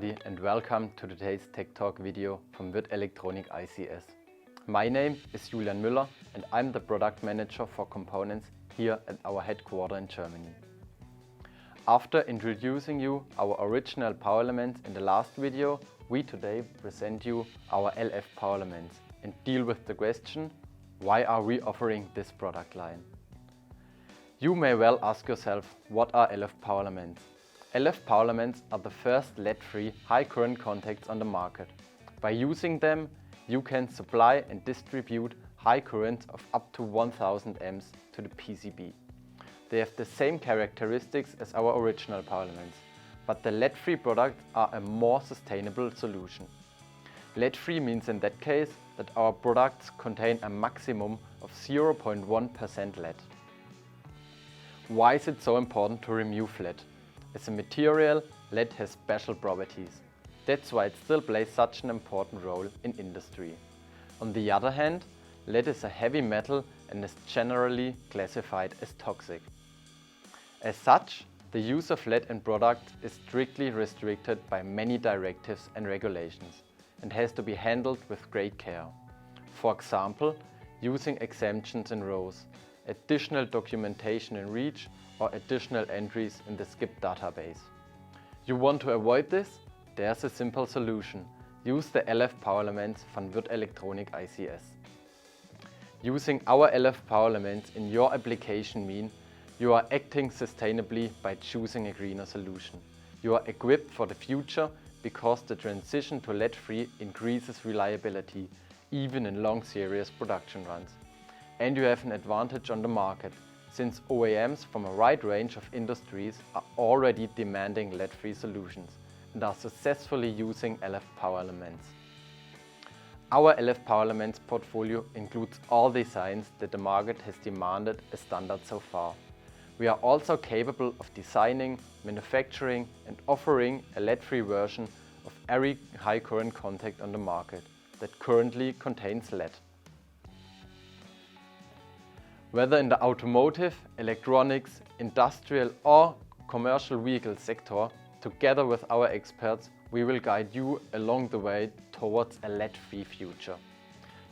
everybody and welcome to today's Tech Talk video from Würth Elektronik ICS. My name is Julian Müller and I'm the product manager for components here at our headquarters in Germany. After introducing you our original power elements in the last video, we today present you our LF Powerelements and deal with the question, why are we offering this product line? You may well ask yourself, what are LF Powerelements? LF Powerelements are the first lead-free high current contacts on the market. By using them, you can supply and distribute high currents of up to 1000 amps to the PCB. They have the same characteristics as our original power elements, but the lead-free products are a more sustainable solution. Lead-free means in that case that our products contain a maximum of 0.1% lead. Why is it so important to remove lead? As a material, lead has special properties. That's why it still plays such an important role in industry. On the other hand, lead is a heavy metal and is generally classified as toxic. As such, the use of lead in products is strictly restricted by many directives and regulations and has to be handled with great care. For example, using exemptions in RoHS, additional documentation in REACH or additional entries in the SCIP database. You want to avoid this? There's a simple solution. Use the LF Powerelements von Würth Elektronik ICS. Using our LF Powerelements in your application means you are acting sustainably by choosing a greener solution. You are equipped for the future because the transition to lead-free increases reliability even in long series production runs. And you have an advantage on the market, since OEMs from a wide range of industries are already demanding lead-free solutions and are successfully using LF Powerelements. Our LF Powerelements portfolio includes all designs that the market has demanded as standard so far. We are also capable of designing, manufacturing and offering a lead-free version of every high current contact on the market that currently contains lead. Whether in the automotive, electronics, industrial or commercial vehicle sector, together with our experts, we will guide you along the way towards a lead-free future.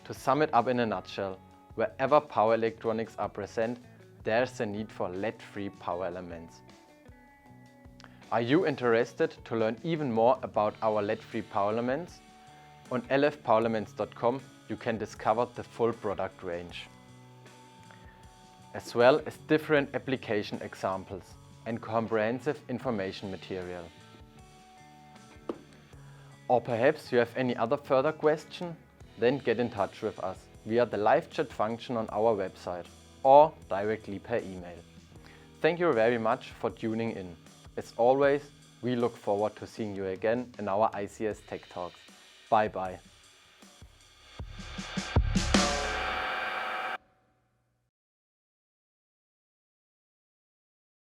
To sum it up in a nutshell, wherever power electronics are present, there's a need for lead-free power elements. Are you interested to learn even more about our lead-free power elements? On lfpowerelements.com you can discover the full product range, as well as different application examples and comprehensive information material. Or perhaps you have any other further question? Then get in touch with us via the live chat function on our website or directly per email. Thank you very much for tuning in. As always, we look forward to seeing you again in our ICS Tech Talks. Bye bye.